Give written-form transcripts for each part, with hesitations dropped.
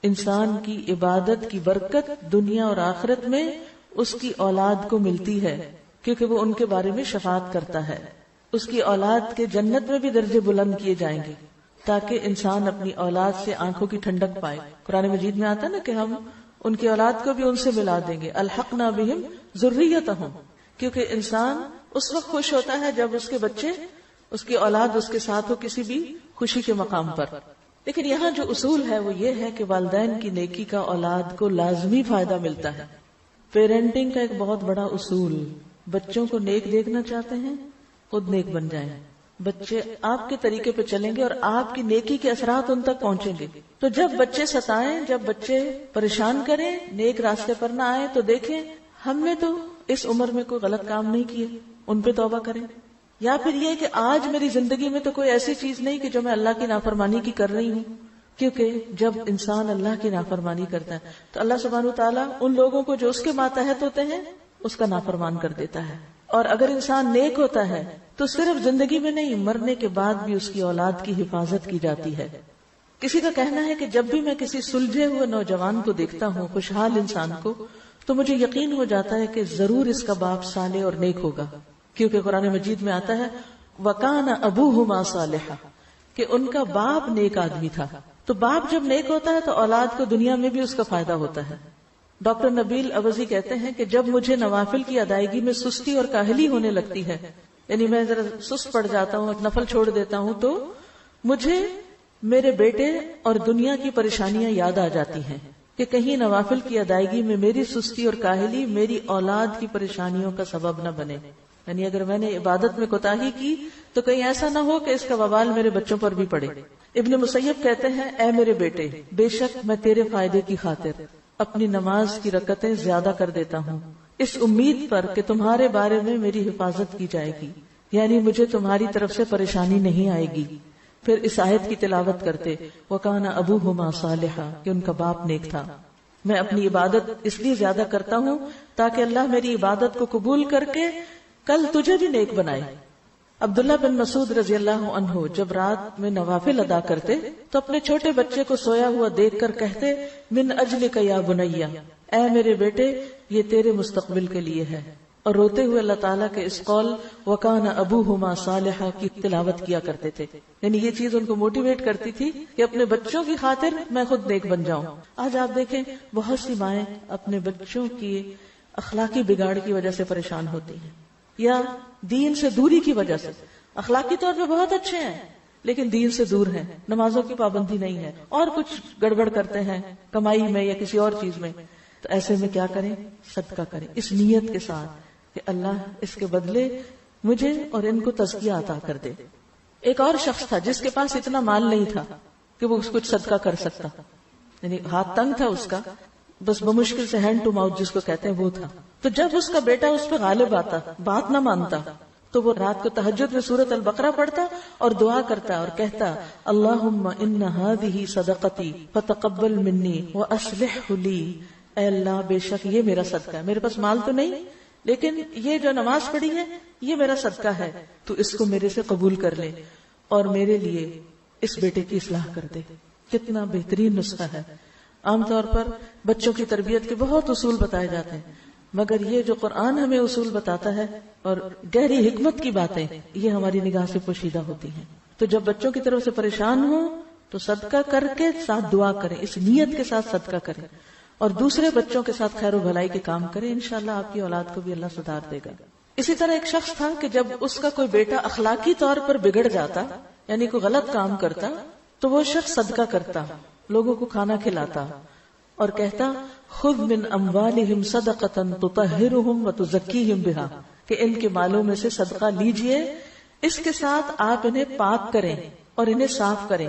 انسان کی عبادت کی برکت دنیا اور آخرت میں اس کی اولاد کو ملتی ہے، کیونکہ وہ ان کے بارے میں شفاعت کرتا ہے. اس کی اولاد کے جنت میں بھی درجے بلند کیے جائیں گے تاکہ انسان اپنی اولاد سے آنکھوں کی ٹھنڈک پائے. قرآن مجید میں آتا ہے نا کہ ہم ان کی اولاد کو بھی ان سے ملا دیں گے، الحقنا بہم ذریتہم، کیونکہ انسان اس وقت خوش ہوتا ہے جب اس کے بچے، اس کی اولاد اس کے ساتھ ہو کسی بھی خوشی کے مقام پر. لیکن یہاں جو اصول ہے وہ یہ ہے کہ والدین کی نیکی کا اولاد کو لازمی فائدہ ملتا ہے. پیرنٹنگ کا ایک بہت بڑا اصول، بچوں کو نیک دیکھنا چاہتے ہیں خود نیک بن جائیں. بچے آپ کے طریقے پہ چلیں گے اور آپ کی نیکی کے اثرات ان تک پہنچیں گے. تو جب بچے ستائیں، جب بچے پریشان کریں، نیک راستے پر نہ آئے تو دیکھیں ہم نے تو اس عمر میں کوئی غلط کام نہیں کیے، ان پہ توبہ کریں. یا پھر یہ کہ آج میری زندگی میں تو کوئی ایسی چیز نہیں کہ جو میں اللہ کی نافرمانی کی کر رہی ہوں، کیونکہ جب انسان اللہ کی نافرمانی کرتا ہے تو اللہ سبحانہ وتعالیٰ ان لوگوں کو جو اس کے ماتحت ہوتے ہیں اس کا نافرمان کر دیتا ہے. اور اگر انسان نیک ہوتا ہے تو صرف زندگی میں نہیں، مرنے کے بعد بھی اس کی اولاد کی حفاظت کی جاتی ہے. کسی کا کہنا ہے کہ جب بھی میں کسی سلجھے ہوئے نوجوان کو دیکھتا ہوں، خوشحال انسان کو، تو مجھے یقین ہو جاتا ہے کہ ضرور اس کا باپ صالح اور نیک ہوگا، کیونکہ قرآن مجید میں آتا ہے وَكَانَ أَبُوهُمَا صَالِحًا، کہ ان کا باپ نیک آدمی تھا. تو باپ جب نیک ہوتا ہے تو اولاد کو دنیا میں بھی اس کا فائدہ ہوتا ہے. ڈاکٹر نبیل عوضی کہتے ہیں کہ جب مجھے نوافل کی ادائیگی میں سستی اور کاہلی ہونے لگتی ہے، یعنی میں ذرا سست پڑ جاتا ہوں، نفل چھوڑ دیتا ہوں، تو مجھے میرے بیٹے اور دنیا کی پریشانیاں یاد آ جاتی ہیں کہ کہیں نوافل کی ادائیگی میں میری سستی اور کاہلی میری اولاد کی پریشانیوں کا سبب نہ بنے. یعنی اگر میں نے عبادت میں کوتاہی کی تو کہیں ایسا نہ ہو کہ اس کا وبال میرے بچوں پر بھی پڑے. ابن مسیب کہتے ہیں اے میرے بیٹے، بے شک میں تیرے فائدے کی خاطر اپنی نماز کی رکعتیں زیادہ کر دیتا ہوں، اس امید پر کہ تمہارے بارے میں میری حفاظت کی جائے گی، یعنی مجھے تمہاری طرف سے پریشانی نہیں آئے گی. پھر اس آیت کی تلاوت کرتے وَكَانَ أَبُوهُمَا صَالِحًا، کہ ان کا باپ نیک تھا. میں اپنی عبادت اس لیے زیادہ کرتا ہوں تاکہ اللہ میری عبادت کو قبول کر کے کل تجھے بھی نیک بنائے. عبداللہ بن مسعود رضی اللہ عنہ جب رات میں نوافل ادا کرتے تو اپنے چھوٹے بچے کو سویا ہوا دیکھ کر کہتے من اجلک یا بنیا، اے میرے بیٹے یہ تیرے مستقبل کے لیے ہے. اور روتے ہوئے اللہ تعالیٰ کے اس قول وَكَانَ أَبُوهُمَا صَالِحًا کی تلاوت کیا کرتے تھے. یعنی یہ چیز ان کو موٹیویٹ کرتی تھی کہ اپنے بچوں کی خاطر میں خود نیک بن جاؤں. آج آپ دیکھیں بہت سی مائیں اپنے بچوں کی اخلاقی بگاڑ کی وجہ سے پریشان ہوتی ہیں، یا دین سے دوری کی وجہ سے. اخلاقی طور پہ بہت اچھے ہیں لیکن دین سے دور ہیں، نمازوں کی پابندی نہیں ہے، اور کچھ گڑبڑ کرتے ہیں کمائی میں یا کسی اور چیز میں. تو ایسے میں کیا کریں؟ صدقہ کریں اس نیت کے ساتھ کہ اللہ اس کے بدلے مجھے اور ان کو تزکیہ عطا کر دے. ایک اور شخص تھا جس کے پاس اتنا مال نہیں تھا کہ وہ کچھ صدقہ کر سکتا، یعنی ہاتھ تنگ تھا اس کا، بس بمشکل سے ہینڈ ٹو ماؤتھ جس کو کہتے ہیں وہ تھا. تو جب اس کا بیٹا اس پہ غالب آتا، بات نہ مانتا، تو وہ رات کو تہجد میں سورۃ البقرہ پڑھتا اور دعا کرتا اور کہتا اللہم ان ہذہ صدقتی فتقبل منی واصلح لی، اے اللہ بے شک یہ میرا صدقہ ہے، میرے پاس مال تو نہیں لیکن یہ جو نماز پڑھی ہے یہ میرا صدقہ ہے، تو اس کو میرے سے قبول کر لے اور میرے لیے اس بیٹے کی اصلاح کر دے. کتنا بہترین نسخہ ہے. عام طور پر بچوں کی تربیت کے بہت اصول بتائے جاتے ہیں، مگر یہ جو قرآن ہمیں اصول بتاتا ہے اور گہری حکمت کی باتیں یہ ہماری نگاہ سے پوشیدہ ہوتی ہیں. تو جب بچوں کی طرف سے پریشان ہو تو صدقہ کر کے ساتھ دعا کریں، اس نیت کے ساتھ صدقہ کریں اور دوسرے بچوں کے ساتھ خیر و بھلائی کے کام کریں. انشاءاللہ آپ کی اولاد کو بھی اللہ سدھار دے گا. اسی طرح ایک شخص تھا کہ جب اس کا کوئی بیٹا اخلاقی طور پر بگڑ جاتا، یعنی کوئی غلط کام کرتا، تو وہ شخص صدقہ کرتا، لوگوں کو کھانا کھلاتا اور کہتا خذ من اموالہم صدقۃ تطہرہم وتزکیہم بہا، کہ ان کے مالوں میں سے صدقہ لیجئے، اس کے ساتھ آپ انہیں پاک کریں اور انہیں صاف کریں.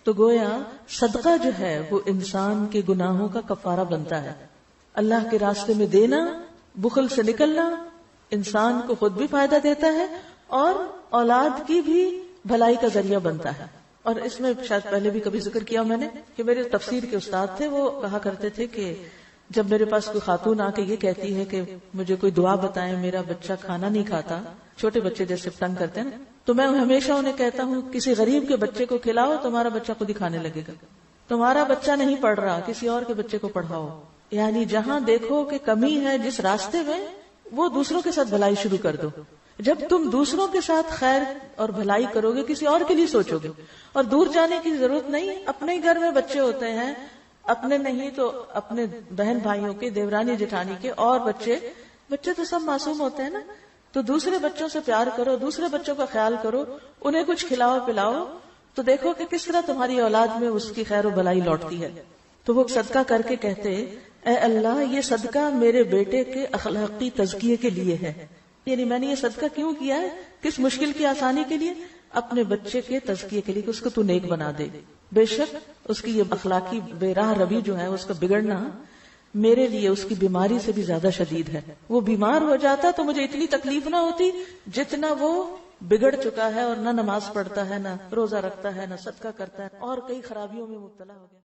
تو گویا صدقہ جو ہے وہ انسان کے گناہوں کا کفارہ بنتا ہے. اللہ کے راستے میں دینا، بخل سے نکلنا انسان کو خود بھی فائدہ دیتا ہے اور اولاد کی بھی بھلائی کا ذریعہ بنتا ہے. اور اس میں شاید پہلے بھی کبھی ذکر کیا میں نے کہ میرے تفسیر کے استاد تھے، وہ کہا کرتے تھے کہ جب میرے پاس کوئی خاتون آ کے یہ کہتی ہے کہ مجھے کوئی دعا بتائیں، میرا بچہ کھانا نہیں کھاتا، چھوٹے بچے جیسے تنگ کرتے ہیں نا، تو میں ہمیشہ انہیں کہتا ہوں کسی غریب کے بچے کو کھلاؤ تمہارا بچہ خود ہی کھانے لگے گا. تمہارا بچہ نہیں پڑھ رہا، کسی اور کے بچے کو پڑھاؤ. یعنی جہاں دیکھو کہ کمی ہے جس راستے میں، وہ دوسروں کے ساتھ بھلائی شروع کر دو. جب تم دوسروں کے ساتھ خیر اور بھلائی کرو گے، کسی اور کے لیے سوچو گے، اور دور جانے کی ضرورت نہیں. اپنے ہی گھر میں بچے ہوتے ہیں، اپنے نہیں تو اپنے بہن بھائیوں کے، دیورانی جٹھانی کے، اور بچے تو سب معصوم ہوتے ہیں نا. تو دوسرے بچوں سے پیار کرو، دوسرے بچوں کا خیال کرو، انہیں کچھ کھلاؤ پلاؤ، تو دیکھو کہ کس طرح تمہاری اولاد میں اس کی خیر و بھلائی لوٹتی ہے. تو وہ صدقہ کر کے کہتے، اے اللہ یہ صدقہ میرے بیٹے کے اخلاقی تزکیے کے لیے ہے. یعنی میں نے یہ صدقہ کیوں کیا ہے؟ کس مشکل کی آسانی کے لیے؟ اپنے بچے کے تزکیے کے لیے کہ اس کو تو نیک بنا دے. بے شک اس کی یہ اخلاقی بے راہ روی جو ہے، اس کا بگڑنا میرے لیے اس کی بیماری سے بھی زیادہ شدید ہے. وہ بیمار ہو جاتا تو مجھے اتنی تکلیف نہ ہوتی جتنا وہ بگڑ چکا ہے اور نہ نماز پڑھتا ہے، نہ روزہ رکھتا ہے، نہ صدقہ کرتا ہے، اور کئی خرابیوں میں مبتلا ہو گیا.